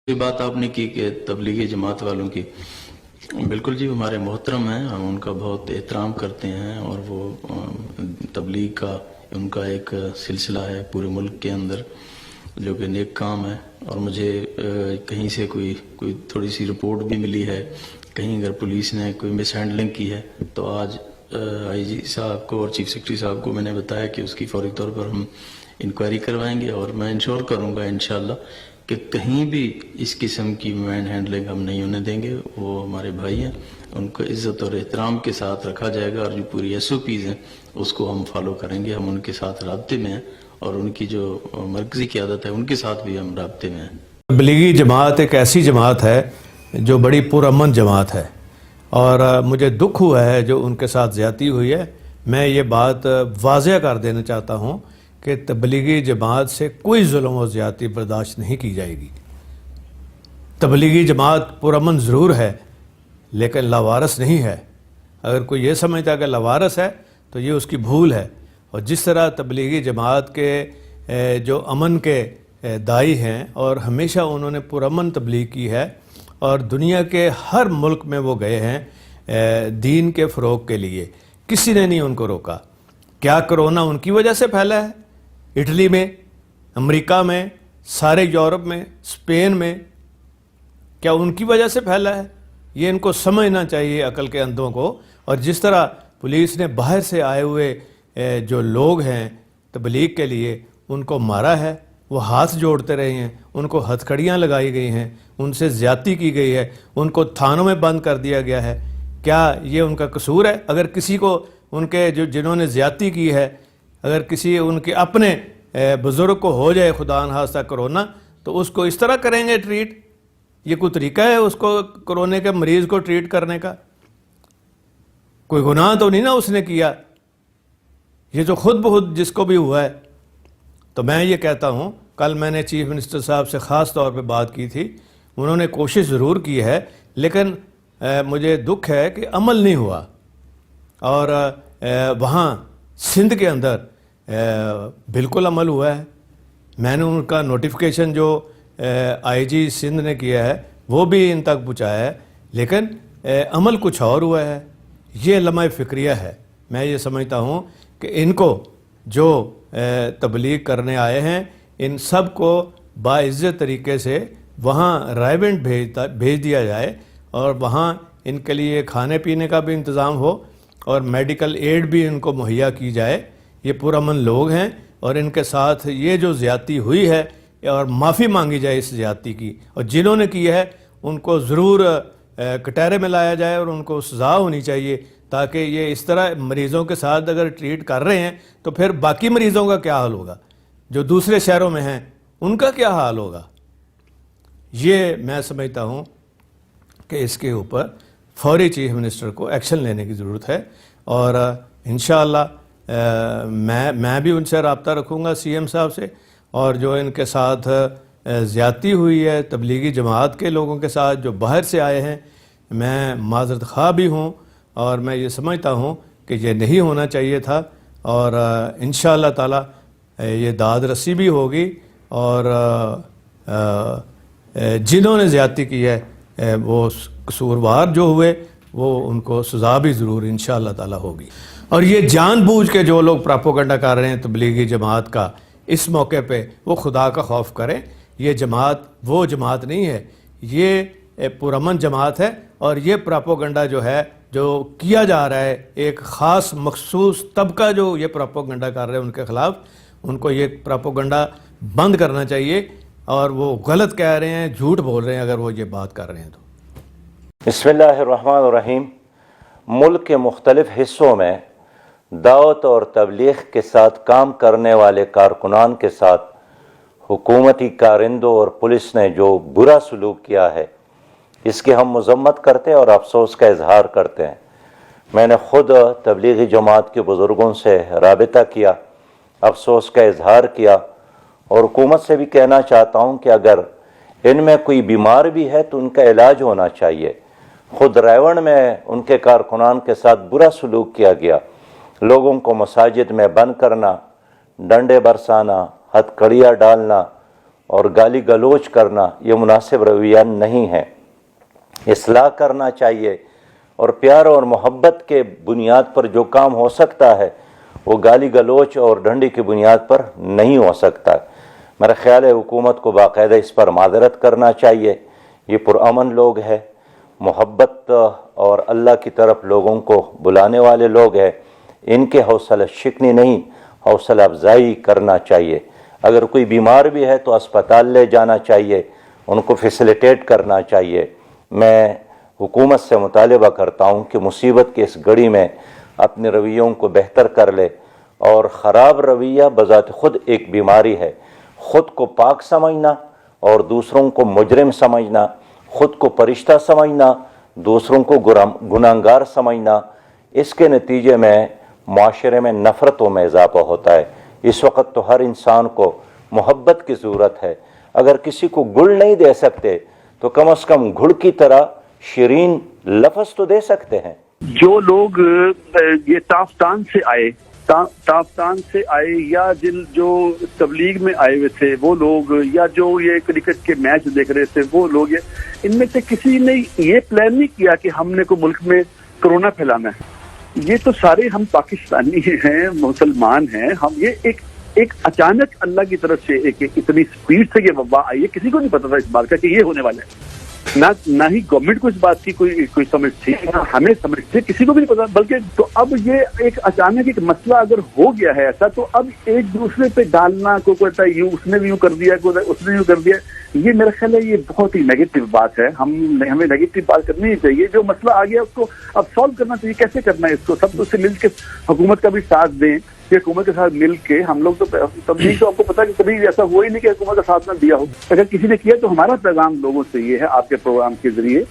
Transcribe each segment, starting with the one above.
یہ بات آپ نے کی کہ تبلیغی جماعت والوں کی، بالکل جی، ہمارے محترم ہیں، ہم ان کا بہت احترام کرتے ہیں، اور وہ تبلیغ کا ان کا ایک سلسلہ ہے پورے ملک کے اندر جو کہ نیک کام ہے۔ اور مجھے کہیں سے کوئی تھوڑی سی رپورٹ بھی ملی ہے، کہیں اگر پولیس نے کوئی مس ہینڈلنگ کی ہے تو آج آئی جی صاحب کو اور چیف سیکرٹری صاحب کو میں نے بتایا کہ اس کی فوری طور پر ہم انکوائری کروائیں گے، اور میں انشور کروں گا انشاءاللہ کہ کہیں بھی اس قسم کی مین ہینڈلنگ ہم نہیں ہونے دیں گے۔ وہ ہمارے بھائی ہیں، ان کو عزت اور احترام کے ساتھ رکھا جائے گا، اور جو پوری ایس او پیز ہیں اس کو ہم فالو کریں گے۔ ہم ان کے ساتھ رابطے میں ہیں، اور ان کی جو مرکزی قیادت ہے ان کے ساتھ بھی ہم رابطے میں ہیں۔ تبلیغی جماعت ایک ایسی جماعت ہے جو بڑی پرامن جماعت ہے، اور مجھے دکھ ہوا ہے جو ان کے ساتھ زیادتی ہوئی ہے۔ میں یہ بات واضح کر دینا چاہتا ہوں کہ تبلیغی جماعت سے کوئی ظلم و زیادتی برداشت نہیں کی جائے گی۔ تبلیغی جماعت پرامن ضرور ہے لیکن لاوارث نہیں ہے۔ اگر کوئی یہ سمجھتا ہے کہ لاوارث ہے تو یہ اس کی بھول ہے۔ اور جس طرح تبلیغی جماعت کے جو امن کے داعی ہیں، اور ہمیشہ انہوں نے پرامن تبلیغ کی ہے، اور دنیا کے ہر ملک میں وہ گئے ہیں دین کے فروغ کے لیے، کسی نے نہیں ان کو روکا۔ کیا کرونا ان کی وجہ سے پھیلا ہے؟ اٹلی میں، امریکہ میں، سارے یورپ میں، اسپین میں، کیا ان کی وجہ سے پھیلا ہے؟ یہ ان کو سمجھنا چاہیے، عقل کے اندھوں کو۔ اور جس طرح پولیس نے باہر سے آئے ہوئے جو لوگ ہیں تبلیغ کے لیے ان کو مارا ہے، وہ ہاتھ جوڑتے رہے ہیں، ان کو ہتھ کڑیاں لگائی گئی ہیں، ان سے زیادتی کی گئی ہے، ان کو تھانوں میں بند کر دیا گیا ہے۔ کیا یہ ان کا قصور ہے؟ اگر کسی کو ان کے جنہوں نے زیادتی کی ہے، اگر کسی ان کے اپنے بزرگ کو ہو جائے خدا نخواستہ کرونا، تو اس کو اس طرح کریں گے ٹریٹ؟ یہ کوئی طریقہ ہے اس کو کرونے کے مریض کو ٹریٹ کرنے کا؟ کوئی گناہ تو نہیں نا اس نے کیا، یہ جو خود بخود جس کو بھی ہوا ہے۔ تو میں یہ کہتا ہوں، کل میں نے چیف منسٹر صاحب سے خاص طور پہ بات کی تھی، انہوں نے کوشش ضرور کی ہے لیکن مجھے دکھ ہے کہ عمل نہیں ہوا۔ اور وہاں سندھ کے اندر بالکل عمل ہوا ہے۔ میں نے ان کا نوٹیفیکیشن جو آئی جی سندھ نے کیا ہے وہ بھی ان تک پہنچایا ہے، لیکن عمل کچھ اور ہوا ہے۔ یہ لمحہ فکریہ ہے۔ میں یہ سمجھتا ہوں کہ ان کو جو تبلیغ کرنے آئے ہیں ان سب کو باعزت طریقے سے وہاں رائبنٹ بھیج دیا جائے، اور وہاں ان کے لیے کھانے پینے کا بھی انتظام ہو، اور میڈیکل ایڈ بھی ان کو مہیا کی جائے۔ یہ پرامن لوگ ہیں، اور ان کے ساتھ یہ جو زیادتی ہوئی ہے اور معافی مانگی جائے اس زیادتی کی، اور جنہوں نے کی ہے ان کو ضرور کٹہرے میں لایا جائے، اور ان کو سزا ہونی چاہیے، تاکہ یہ اس طرح مریضوں کے ساتھ اگر ٹریٹ کر رہے ہیں تو پھر باقی مریضوں کا کیا حال ہوگا، جو دوسرے شہروں میں ہیں ان کا کیا حال ہوگا۔ یہ میں سمجھتا ہوں کہ اس کے اوپر فوری چیف منسٹر کو ایکشن لینے کی ضرورت ہے، اور انشاءاللہ میں بھی ان سے رابطہ رکھوں گا سی ایم صاحب سے، اور جو ان کے ساتھ زیادتی ہوئی ہے تبلیغی جماعت کے لوگوں کے ساتھ جو باہر سے آئے ہیں، میں معذرت خواہ بھی ہوں، اور میں یہ سمجھتا ہوں کہ یہ نہیں ہونا چاہیے تھا، اور انشاءاللہ تعالی یہ داد رسی بھی ہوگی، اور جنہوں نے زیادتی کی ہے وہ قصوروار جو ہوئے وہ ان کو سزا بھی ضرور انشاءاللہ تعالی ہوگی۔ اور یہ جان بوجھ کے جو لوگ پراپوگنڈا کر رہے ہیں تبلیغی جماعت کا اس موقع پہ، وہ خدا کا خوف کریں۔ یہ جماعت وہ جماعت نہیں ہے، یہ پرامن جماعت ہے، اور یہ پراپوگنڈا جو ہے جو کیا جا رہا ہے ایک خاص مخصوص طبقہ جو یہ پراپوگنڈا کر رہے ہیں ان کے خلاف، ان کو یہ پراپوگنڈا بند کرنا چاہیے، اور وہ غلط کہہ رہے ہیں، جھوٹ بول رہے ہیں اگر وہ یہ بات کر رہے ہیں تو۔ بسم اللہ الرحمن الرحیم۔ ملک کے مختلف حصوں میں دعوت اور تبلیغ کے ساتھ کام کرنے والے کارکنان کے ساتھ حکومتی کارندوں اور پولیس نے جو برا سلوک کیا ہے، اس کی ہم مذمت کرتے اور افسوس کا اظہار کرتے ہیں۔ میں نے خود تبلیغی جماعت کے بزرگوں سے رابطہ کیا، افسوس کا اظہار کیا، اور حکومت سے بھی کہنا چاہتا ہوں کہ اگر ان میں کوئی بیمار بھی ہے تو ان کا علاج ہونا چاہیے۔ خود ریون میں ان کے کارکنان کے ساتھ برا سلوک کیا گیا، لوگوں کو مساجد میں بند کرنا، ڈنڈے برسانا، ہتھ کڑیاں ڈالنا، اور گالی گلوچ کرنا یہ مناسب رویہ نہیں ہے. اصلاح کرنا چاہیے اور پیار اور محبت کے بنیاد پر جو کام ہو سکتا ہے وہ گالی گلوچ اور ڈنڈی کی بنیاد پر نہیں ہو سکتا. میرا خیال ہے حکومت کو باقاعدہ اس پر معذرت کرنا چاہیے. یہ پرامن لوگ ہیں، محبت اور اللہ کی طرف لوگوں کو بلانے والے لوگ ہیں. ان کے حوصلہ شکنی نہیں، حوصلہ افزائی کرنا چاہیے. اگر کوئی بیمار بھی ہے تو اسپتال لے جانا چاہیے، ان کو فیسیلیٹیٹ کرنا چاہیے. میں حکومت سے مطالبہ کرتا ہوں کہ مصیبت کی اس گھڑی میں اپنے رویوں کو بہتر کر لے. اور خراب رویہ بذات خود ایک بیماری ہے. خود کو پاک سمجھنا اور دوسروں کو مجرم سمجھنا، خود کو فرشتہ سمجھنا، دوسروں کو گناہگار سمجھنا، اس کے نتیجے میں معاشرے میں نفرتوں میں اضافہ ہوتا ہے. اس وقت تو ہر انسان کو محبت کی ضرورت ہے. اگر کسی کو گل نہیں دے سکتے تو کم از کم گھڑ کی طرح شیرین لفظ تو دے سکتے ہیں. جو لوگ یہ تافتان سے آئے یا جو تبلیغ میں آئے ہوئے تھے وہ لوگ، یا جو یہ کرکٹ کے میچ دیکھ رہے تھے وہ لوگ، ان میں سے کسی نے یہ پلان نہیں کیا کہ ہم نے کو ملک میں کرونا پھیلانا ہے. یہ تو سارے ہم پاکستانی ہیں، مسلمان ہیں. ہم یہ ایک اچانک اللہ کی طرف سے ایک اتنی سپیڈ سے یہ وبا آئی ہے، کسی کو نہیں پتا تھا اس بات کا کہ یہ ہونے والا ہے. نہ ہی گورنمنٹ کو اس بات کی کوئی سمجھ تھی، نہ ہمیں سمجھ تھی، کسی کو بھی نہیں پتا. بلکہ تو اب یہ ایک اچانک ایک مسئلہ اگر ہو گیا ہے ایسا، تو اب ایک دوسرے پہ ڈالنا، کوئی کہتا ہے یوں اس نے بھی یوں کر دیا، کوئی اس نے یوں کر دیا، یہ میرا خیال ہے یہ بہت ہی نیگیٹو بات ہے. ہمیں نیگیٹو بات کرنی نہیں چاہیے. جو مسئلہ آ گیا اس کو اب سالو کرنا چاہیے. کیسے کرنا ہے اس کو؟ سب سے مل کے حکومت کا بھی ساتھ دیں. کہ حکومت کے ساتھ مل کے ہم لوگ تو تبلیغ تو آپ کو پتا کہ کبھی ایسا ہوا ہی نہیں کہ حکومت کا ساتھ نہ دیا ہو. اگر کسی نے کیا تو ہمارا پیغام لوگوں سے یہ ہے آپ کے پروگرام کے ذریعے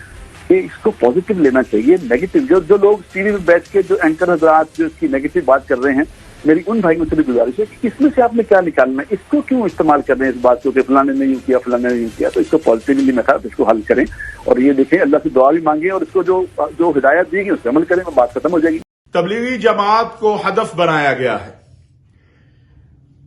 کہ اس کو پازیٹیو لینا چاہیے. نیگیٹو جو لوگ ٹی وی میں بیٹھ کے جو اینکر حضرات جو اس کی نیگیٹو بات کر رہے ہیں، میری ان بھائیوں سے بھی گزارش ہے کہ اس میں سے آپ نے کیا نکالنا ہے، اس کو کیوں استعمال کر رہے ہیں اس بات کو کہ فلاں نے نہیں کیا، فلاں نے نہیں کیا. تو اس کو پازیٹیولی میں اس کو حل کریں اور یہ دیکھیں، اللہ سے دعا بھی مانگیں اور اس کو جو ہدایت دی گئی اس پہ عمل کریں اور بات ختم ہو جائے گی. تبلیغی جماعت کو ہدف بنایا گیا ہے.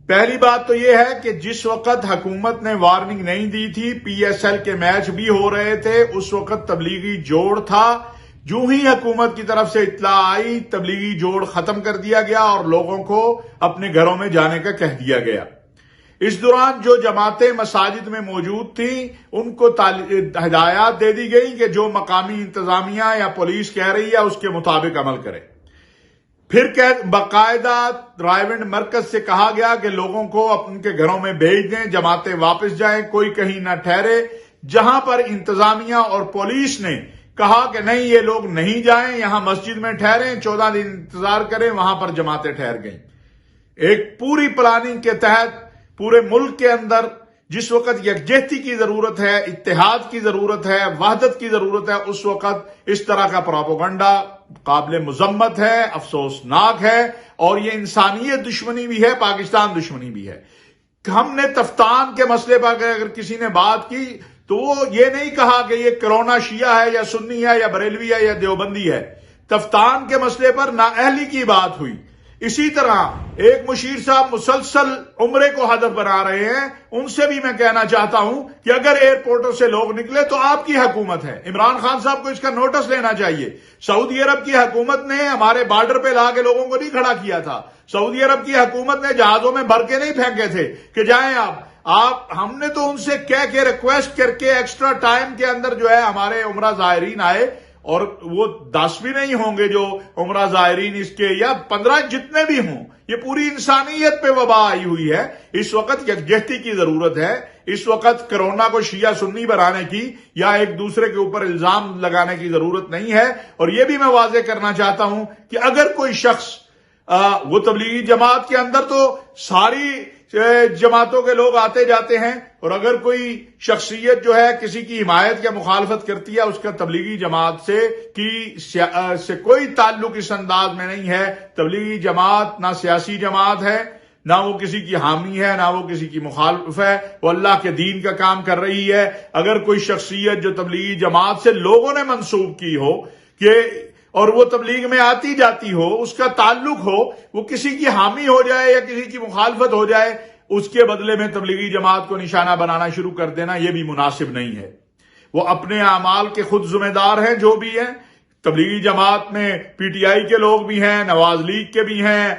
پہلی بات تو یہ ہے کہ جس وقت حکومت نے وارننگ نہیں دی تھی، پی ایس ایل کے میچ بھی ہو رہے تھے، اس وقت تبلیغی جوڑ تھا. جو ہی حکومت کی طرف سے اطلاع آئی، تبلیغی جوڑ ختم کر دیا گیا اور لوگوں کو اپنے گھروں میں جانے کا کہہ دیا گیا. اس دوران جو جماعتیں مساجد میں موجود تھیں ان کو ہدایات دے دی گئی کہ جو مقامی انتظامیہ یا پولیس کہہ رہی ہے اس کے مطابق عمل کرے. پھر باقاعدہ رائے مرکز سے کہا گیا کہ لوگوں کو ان کے گھروں میں بھیج دیں، جماعتیں واپس جائیں، کوئی کہیں نہ ٹھہرے. جہاں پر انتظامیہ اور پولیس نے کہا کہ نہیں یہ لوگ نہیں جائیں، یہاں مسجد میں ٹھہریں، 14 دن انتظار کریں، وہاں پر جماعتیں ٹھہر گئیں. ایک پوری پلاننگ کے تحت پورے ملک کے اندر جس وقت یکجہتی کی ضرورت ہے، اتحاد کی ضرورت ہے، وحدت کی ضرورت ہے، اس وقت اس طرح کا پروپیگنڈا قابل مذمت ہے، افسوسناک ہے اور یہ انسانیت دشمنی بھی ہے، پاکستان دشمنی بھی ہے. ہم نے تفتان کے مسئلے پر اگر کسی نے بات کی تو وہ یہ نہیں کہا کہ یہ کرونا شیعہ ہے یا سنی ہے یا بریلوی ہے یا دیوبندی ہے. تفتان کے مسئلے پر نااہلی کی بات ہوئی. اسی طرح ایک مشیر صاحب مسلسل عمرے کو ہدف بنا رہے ہیں. ان سے بھی میں کہنا چاہتا ہوں کہ اگر ایئرپورٹوں سے لوگ نکلے تو آپ کی حکومت ہے. عمران خان صاحب کو اس کا نوٹس لینا چاہیے. سعودی عرب کی حکومت نے ہمارے بارڈر پہ لا کے لوگوں کو نہیں کھڑا کیا تھا. سعودی عرب کی حکومت نے جہازوں میں بھر کے نہیں پھینکے تھے کہ جائیں آپ. ہم نے تو ان سے کہہ کے ریکویسٹ کر کے ایکسٹرا ٹائم کے اندر جو ہے ہمارے عمرہ زائرین آئے، اور وہ 10 بھی نہیں ہوں گے جو عمرہ زائرین اس کے، یا 15 جتنے بھی ہوں. یہ پوری انسانیت پہ وبا آئی ہوئی ہے. اس وقت یکجہتی کی ضرورت ہے. اس وقت کرونا کو شیعہ سنی بنانے کی یا ایک دوسرے کے اوپر الزام لگانے کی ضرورت نہیں ہے. اور یہ بھی میں واضح کرنا چاہتا ہوں کہ اگر کوئی شخص وہ تبلیغی جماعت کے اندر تو ساری جماعتوں کے لوگ آتے جاتے ہیں، اور اگر کوئی شخصیت جو ہے کسی کی حمایت یا مخالفت کرتی ہے، اس کا تبلیغی جماعت سے کوئی تعلق اس انداز میں نہیں ہے. تبلیغی جماعت نہ سیاسی جماعت ہے، نہ وہ کسی کی حامی ہے، نہ وہ کسی کی مخالف ہے. وہ اللہ کے دین کا کام کر رہی ہے. اگر کوئی شخصیت جو تبلیغی جماعت سے لوگوں نے منسوب کی ہو کہ اور وہ تبلیغ میں آتی جاتی ہو، اس کا تعلق ہو، وہ کسی کی حامی ہو جائے یا کسی کی مخالفت ہو جائے، اس کے بدلے میں تبلیغی جماعت کو نشانہ بنانا شروع کر دینا یہ بھی مناسب نہیں ہے. وہ اپنے اعمال کے خود ذمہ دار ہیں جو بھی ہیں. تبلیغی جماعت میں پی ٹی آئی کے لوگ بھی ہیں، نواز لیگ کے بھی ہیں،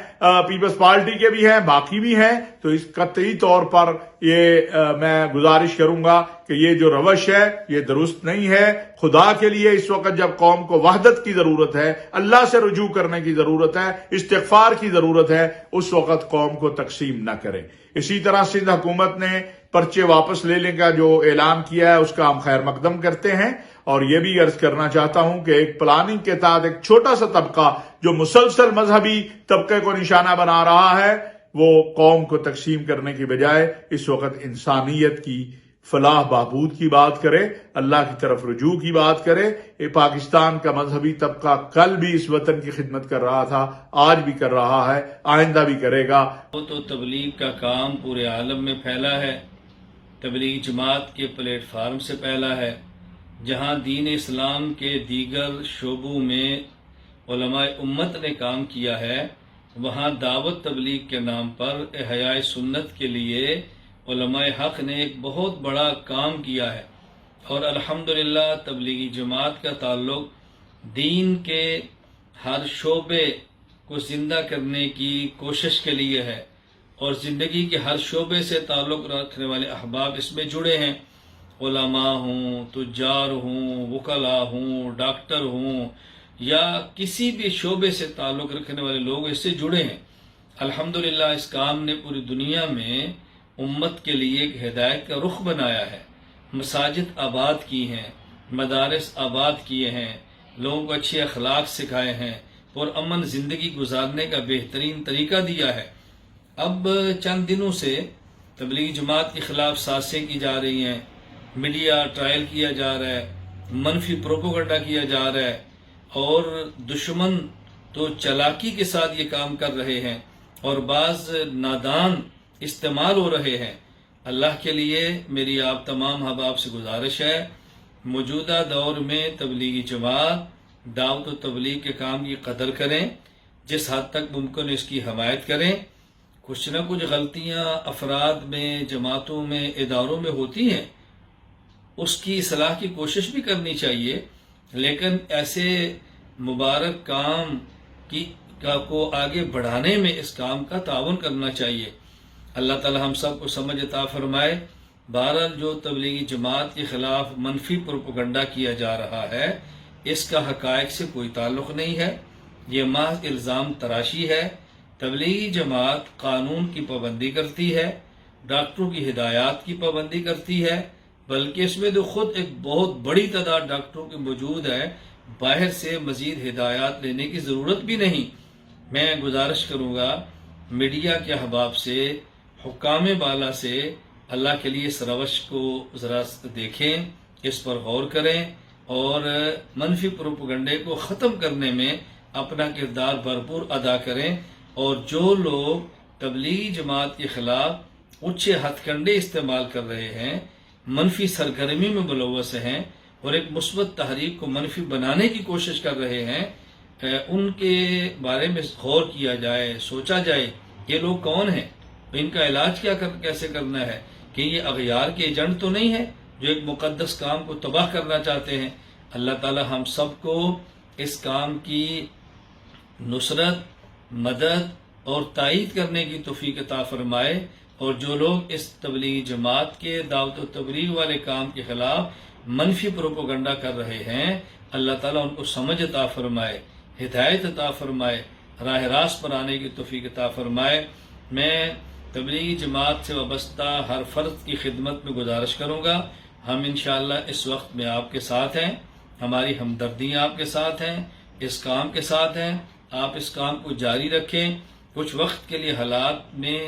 پیپلز پارٹی کے بھی ہیں، باقی بھی ہیں. تو اس قطعی طور پر یہ میں گزارش کروں گا کہ یہ جو روش ہے یہ درست نہیں ہے. خدا کے لیے اس وقت جب قوم کو وحدت کی ضرورت ہے، اللہ سے رجوع کرنے کی ضرورت ہے، استغفار کی ضرورت ہے، اس وقت قوم کو تقسیم نہ کرے. اسی طرح سندھ حکومت نے پرچے واپس لینے کا جو اعلان کیا ہے اس کا ہم خیر مقدم کرتے ہیں. اور یہ بھی عرض کرنا چاہتا ہوں کہ ایک پلاننگ کے تحت ایک چھوٹا سا طبقہ جو مسلسل مذہبی طبقے کو نشانہ بنا رہا ہے وہ قوم کو تقسیم کرنے کی بجائے اس وقت انسانیت کی فلاح بہبود کی بات کرے، اللہ کی طرف رجوع کی بات کرے. یہ پاکستان کا مذہبی طبقہ کل بھی اس وطن کی خدمت کر رہا تھا، آج بھی کر رہا ہے، آئندہ بھی کرے گا. وہ تو تبلیغ کا کام پورے عالم میں پھیلا ہے، تبلیغ جماعت کے پلیٹ فارم سے پھیلا ہے. جہاں دین اسلام کے دیگر شعبوں میں علماء امت نے کام کیا ہے، وہاں دعوت تبلیغ کے نام پر احیاء سنت کے لیے علماء حق نے ایک بہت بڑا کام کیا ہے. اور الحمدللہ تبلیغی جماعت کا تعلق دین کے ہر شعبے کو زندہ کرنے کی کوشش کے لیے ہے، اور زندگی کے ہر شعبے سے تعلق رکھنے والے احباب اس میں جڑے ہیں. علماء ہوں، تجار ہوں، وکلاء ہوں، ڈاکٹر ہوں، یا کسی بھی شعبے سے تعلق رکھنے والے لوگ اس سے جڑے ہیں. الحمدللہ اس کام نے پوری دنیا میں امت کے لیے ایک ہدایت کا رخ بنایا ہے. مساجد آباد کی ہیں، مدارس آباد کیے ہیں، لوگوں کو اچھے اخلاق سکھائے ہیں، اور امن زندگی گزارنے کا بہترین طریقہ دیا ہے. اب چند دنوں سے تبلیغی جماعت کے خلاف سازشیں کی جا رہی ہیں، میڈیا ٹرائل کیا جا رہا ہے، منفی پروپیگنڈا کیا جا رہا ہے، اور دشمن تو چالاکی کے ساتھ یہ کام کر رہے ہیں اور بعض نادان استعمال ہو رہے ہیں. اللہ کے لیے میری آپ تمام احباب سے گزارش ہے، موجودہ دور میں تبلیغی جماعت دعوت و تبلیغ کے کام کی قدر کریں، جس حد تک ممکن اس کی حمایت کریں. کچھ نہ کچھ غلطیاں افراد میں، جماعتوں میں، اداروں میں ہوتی ہیں، اس کی اصلاح کی کوشش بھی کرنی چاہیے، لیکن ایسے مبارک کام کو آگے بڑھانے میں اس کام کا تعاون کرنا چاہیے. اللہ تعالی ہم سب کو سمجھ عطا فرمائے. بہرحال جو تبلیغی جماعت کے خلاف منفی پروپیگنڈا کیا جا رہا ہے اس کا حقائق سے کوئی تعلق نہیں ہے، یہ محض الزام تراشی ہے. تبلیغی جماعت قانون کی پابندی کرتی ہے، ڈاکٹروں کی ہدایات کی پابندی کرتی ہے، بلکہ اس میں تو خود ایک بہت بڑی تعداد ڈاکٹروں کی موجود ہے، باہر سے مزید ہدایات لینے کی ضرورت بھی نہیں. میں گزارش کروں گا میڈیا کے احباب سے، حکام بالا سے، اللہ کے لیے اس روش کو ذرا دیکھیں، اس پر غور کریں، اور منفی پروپیگنڈے کو ختم کرنے میں اپنا کردار بھرپور ادا کریں. اور جو لوگ تبلیغی جماعت کے خلاف اچھے ہتھ کنڈے استعمال کر رہے ہیں، منفی سرگرمی میں ملوث ہیں، اور ایک مثبت تحریک کو منفی بنانے کی کوشش کر رہے ہیں، ان کے بارے میں غور کیا جائے، سوچا جائے یہ لوگ کون ہیں، ان کا علاج کیسے کرنا ہے. کہ یہ اغیار کے ایجنٹ تو نہیں ہے جو ایک مقدس کام کو تباہ کرنا چاہتے ہیں. اللہ تعالی ہم سب کو اس کام کی نصرت، مدد اور تائید کرنے کی توفیق عطا فرمائے. اور جو لوگ اس تبلیغی جماعت کے دعوت و تبلیغ والے کام کے خلاف منفی پروپیگنڈا کر رہے ہیں، اللہ تعالیٰ ان کو سمجھ عطا فرمائے، ہدایت عطا فرمائے، راہ راست پر آنے کی توفیق عطا فرمائے. میں تبلیغی جماعت سے وابستہ ہر فرد کی خدمت میں گزارش کروں گا، ہم انشاءاللہ اس وقت میں آپ کے ساتھ ہیں، ہماری ہمدردیاں آپ کے ساتھ ہیں، اس کام کے ساتھ ہیں. آپ اس کام کو جاری رکھیں. کچھ وقت کے لیے حالات میں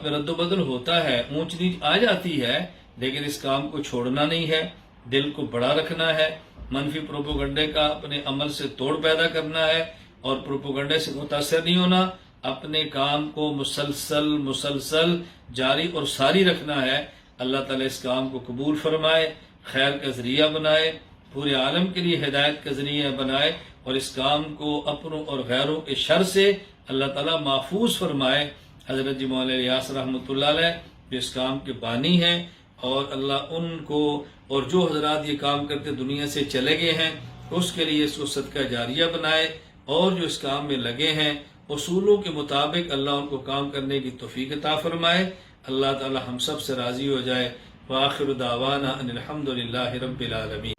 رد و بدل ہوتا ہے، اونچ نیچ آ جاتی ہے، لیکن اس کام کو چھوڑنا نہیں ہے، دل کو بڑا رکھنا ہے، منفی پروپیگنڈے کا اپنے عمل سے توڑ پیدا کرنا ہے، اور پروپیگنڈے سے متاثر نہیں ہونا، اپنے کام کو مسلسل جاری اور ساری رکھنا ہے. اللہ تعالیٰ اس کام کو قبول فرمائے، خیر کا ذریعہ بنائے، پورے عالم کے لیے ہدایت کا ذریعہ بنائے، اور اس کام کو اپنوں اور غیروں کے شر سے اللہ تعالیٰ محفوظ فرمائے. حضرت جی مولانا الیاس رحمۃ اللہ علیہ جو اس کام کے بانی ہیں، اور اللہ ان کو اور جو حضرات یہ کام کرتے دنیا سے چلے گئے ہیں اس کے لیے اس کو صدقہ جاریہ بنائے، اور جو اس کام میں لگے ہیں اصولوں کے مطابق اللہ ان کو کام کرنے کی توفیق عطا فرمائے۔ اللہ تعالی ہم سب سے راضی ہو جائے۔ وآخر دعوانا ان الحمد للہ رب العالمین۔